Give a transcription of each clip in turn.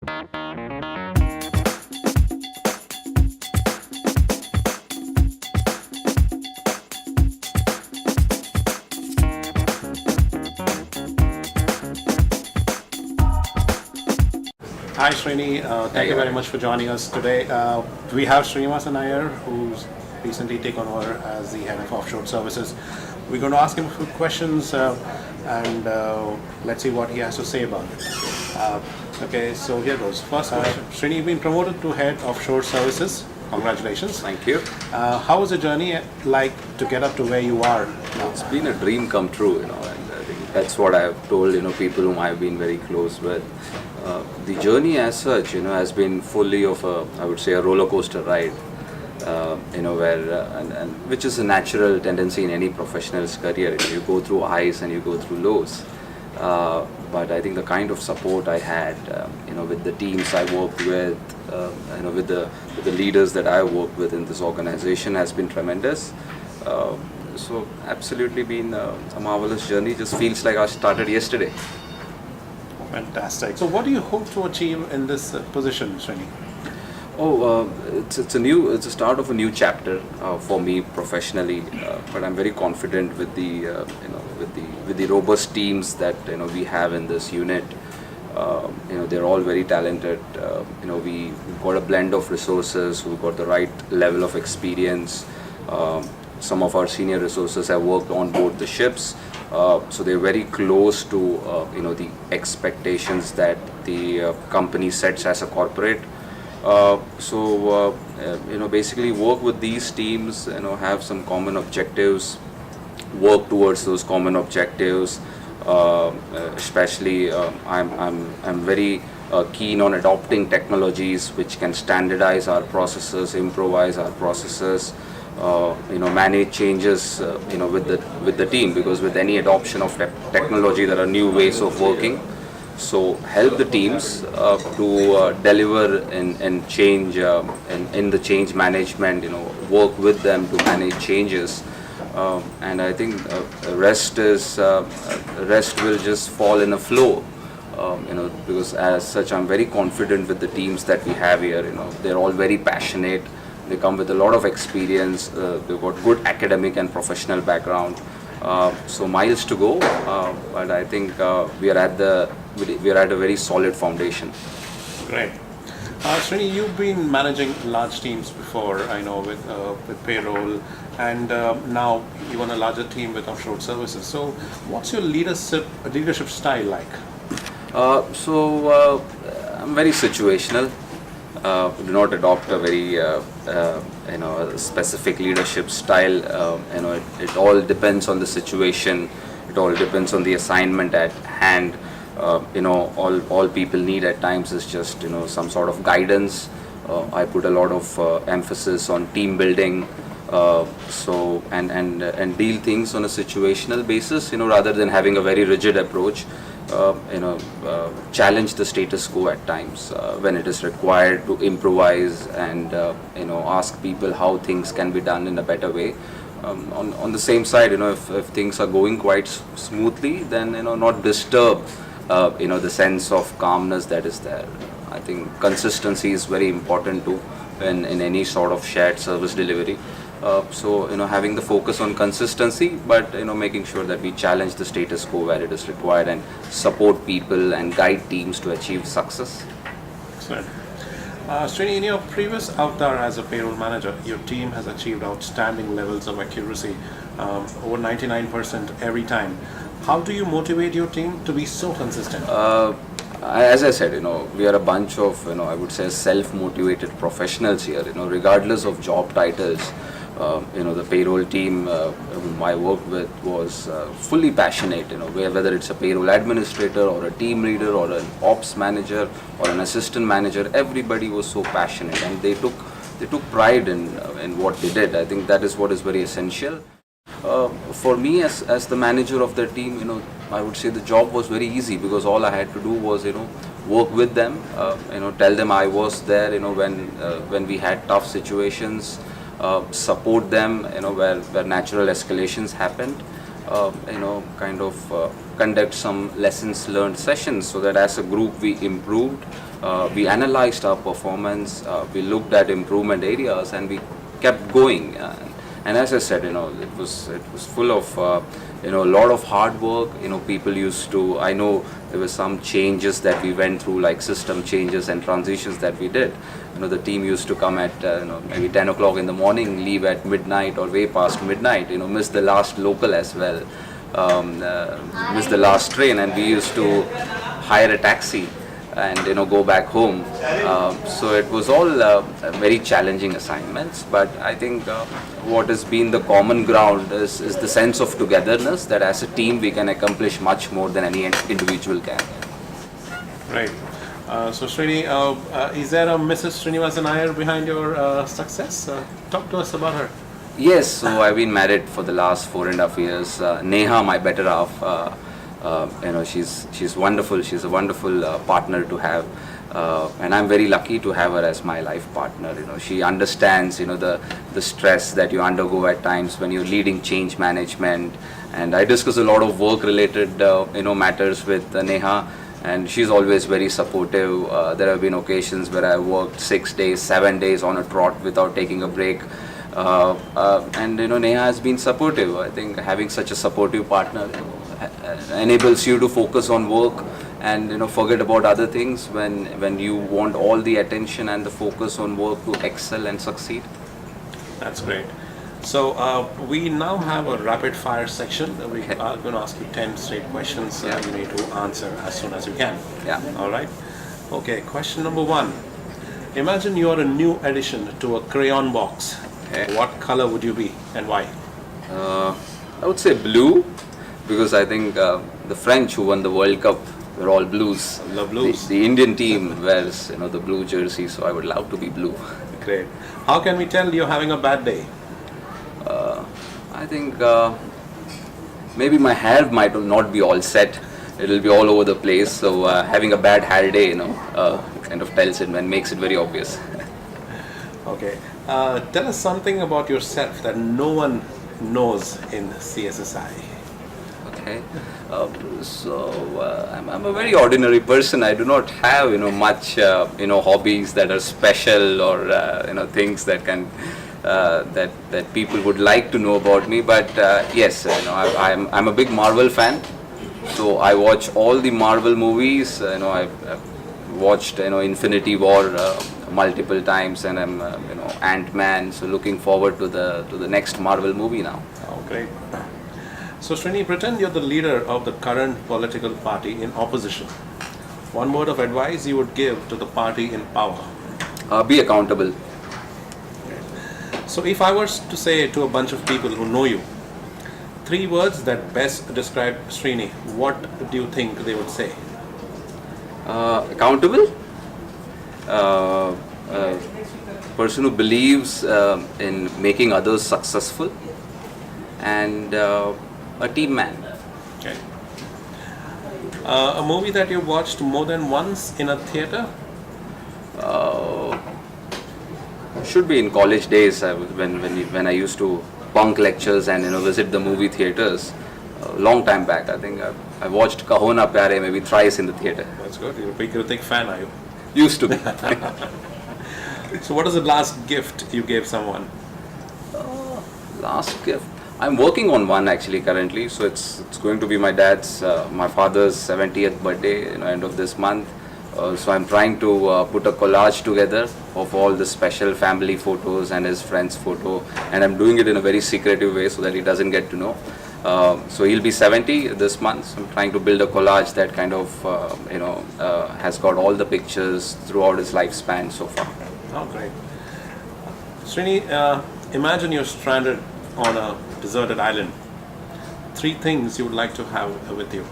Hi Srini, thank you very much for joining us today. We have Srinis and Iyer, who's recently taken over as the Head of Offshore Services. We're going to ask him a few questions and let's see what he has to say about it. Okay, so here goes. First question. Srini, you've been promoted to Head Offshore Services. Congratulations. Thank you. How was the journey like to get up to where you are now? It's been a dream come true, and I think that's what I've told, people whom I've been very close with. The journey as such, has been fully of I would say, a roller coaster ride, where, and which is a natural tendency in any professional's career. You go through highs and you go through lows. But I think the kind of support I had, with the teams I worked with, with the leaders that I worked with in this organization has been tremendous. So absolutely been a marvelous journey. Just feels like I started yesterday. Fantastic. So what do you hope to achieve in this position, Srini? It's a start of a new chapter for me professionally, but I'm very confident with the robust teams that we have in this unit. They're all very talented. We've got a blend of resources. We've got the right level of experience. Some of our senior resources have worked on board the ships, so they're very close to the expectations that the company sets as a corporate. Basically work with these teams, have some common objectives, work towards those common objectives. Especially, I'm very keen on adopting technologies which can standardize our processes, improvise our processes, manage changes, with the team, because with any adoption of technology, there are new ways of working. So help the teams to deliver and change in the change management. Work with them to manage changes, and I think rest will just fall in a flow. Because as such, I'm very confident with the teams that we have here. They're all very passionate. They come with a lot of experience. They've got good academic and professional background. So miles to go, but I think we are at a very solid foundation. Great. Srini, you've been managing large teams before, I know, with Payroll, and now you want a larger team with Offshore Services. So what's your leadership style like? I'm very situational. Do not adopt a very specific leadership style. It all depends on the situation. It all depends on the assignment at hand. All people need at times is just some sort of guidance. I put a lot of emphasis on team building. And deal things on a situational basis, rather than having a very rigid approach. Challenge the status quo at times when it is required to improvise and ask people how things can be done in a better way. On the same side, if things are going quite smoothly, then not disturb the sense of calmness that is there. I think consistency is very important too in any sort of shared service delivery. Having the focus on consistency, but making sure that we challenge the status quo where it is required and support people and guide teams to achieve success. Excellent. Srini, in your previous avatar as a payroll manager, your team has achieved outstanding levels of accuracy, over 99% every time. How do you motivate your team to be so consistent? As I said, we are a bunch of, I would say, self-motivated professionals here, regardless of job titles. The payroll team whom I worked with was fully passionate, whether it's a payroll administrator or a team leader or an ops manager or an assistant manager, everybody was so passionate and they took pride in what they did. I think that is what is very essential. For me as the manager of the team, I would say the job was very easy because all I had to do was, work with them, tell them I was there, when we had tough situations. Support them, where natural escalations happened, conduct some lessons learned sessions so that as a group we improved, We analyzed our performance, we looked at improvement areas, and we kept going. And as I said, it was full of a lot of hard work. People used to. I know there were some changes that we went through, like system changes and transitions that we did. The team used to come at maybe 10 o'clock in the morning, leave at midnight or way past midnight. Miss the last local as well, miss the last train, and we used to hire a taxi and go back home. So it was all very challenging assignments, but I think what has been the common ground is the sense of togetherness, that as a team we can accomplish much more than any individual can. Right. So Srini, is there a Mrs. Srinivasan Iyer behind your success? Talk to us about her. Yes, so I've been married for the last 4.5 years. Neha, my better half, she's wonderful. She's a wonderful partner to have, and I'm very lucky to have her as my life partner. She understands the stress that you undergo at times when you're leading change management, and I discuss a lot of work related matters with Neha, and she's always very supportive. There have been occasions where I worked 6 days, 7 days on a trot without taking a break. And Neha has been supportive. I think having such a supportive partner enables you to focus on work and forget about other things when you want all the attention and the focus on work to excel and succeed. That's great. So we now have a rapid fire section. We are going to ask you 10 straight questions. You need to answer as soon as you can. Yeah. All right. Okay. Question number 1. Imagine you are a new addition to a crayon box. Okay. What color would you be and why? I would say blue, because I think the French who won the World Cup were all blues. I love blues. The Indian team wears the blue jersey, so I would love to be blue. Great. How can we tell you're having a bad day? I think maybe my hair might not be all set. It'll be all over the place. So having a bad hair day, kind of tells it and makes it very obvious. Okay. Tell us something about yourself that no one knows in CSSI. Okay. I'm a very ordinary person. I do not have much hobbies that are special or things that can that people would like to know about me. But yes, I'm a big Marvel fan. So I watch all the Marvel movies. I've watched Infinity War multiple times, and I'm Ant-Man. So looking forward to the next Marvel movie now. Oh, great. So Srini, pretend you're the leader of the current political party in opposition. One word of advice you would give to the party in power. Be accountable. So if I was to say to a bunch of people who know you, 3 words that best describe Srini, what do you think they would say? Accountable. Person who believes in making others successful, and a team man. Okay. A movie that you watched more than once in a theater? Should be in college days, when I used to bunk lectures and visit the movie theaters. Long time back, I think I watched Kaho Na Pyare maybe thrice in the theater. That's good. You're a big fan, are you? Used to be. So what is the last gift you gave someone? Last gift. I'm working on one actually currently. So it's going to be my father's 70th birthday, end of this month. So I'm trying to put a collage together of all the special family photos and his friends' photo, and I'm doing it in a very secretive way so that he doesn't get to know. So he'll be 70 this month. So I'm trying to build a collage that kind of has got all the pictures throughout his lifespan so far. Oh, great. Srini, imagine you're stranded on a deserted island. 3 things you would like to have with you.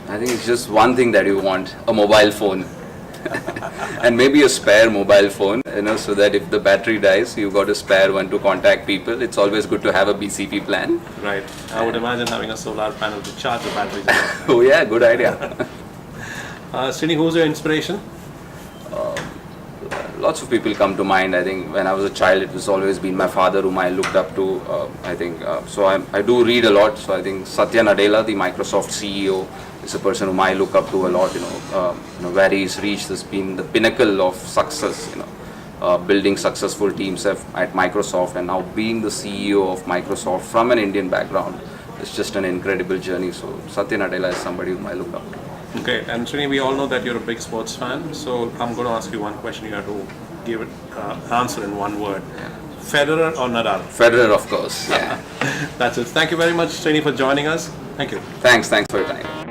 I think it's just one thing that you want: a mobile phone. And maybe a spare mobile phone, so that if the battery dies, you've got a spare one to contact people. It's always good to have a BCP plan. Right. I would imagine having a solar panel to charge the batteries. Oh yeah, good idea. Srini, who's your inspiration? Lots of people come to mind. I think when I was a child, it has always been my father whom I looked up to. I think so. I do read a lot. So I think Satya Nadella, the Microsoft CEO, is a person whom I look up to a lot. Where he's reached has been the pinnacle of success. Building successful teams at Microsoft, and now being the CEO of Microsoft from an Indian background. It's just an incredible journey. So Satya Nadella is somebody whom I look up to. Okay, and Srini, we all know that you're a big sports fan, so I'm going to ask you one question. You have to give it answer in one word. Federer or Nadal? Federer, of course. Yeah. That's it. Thank you very much, Srini, for joining us. Thank you. Thanks for your time.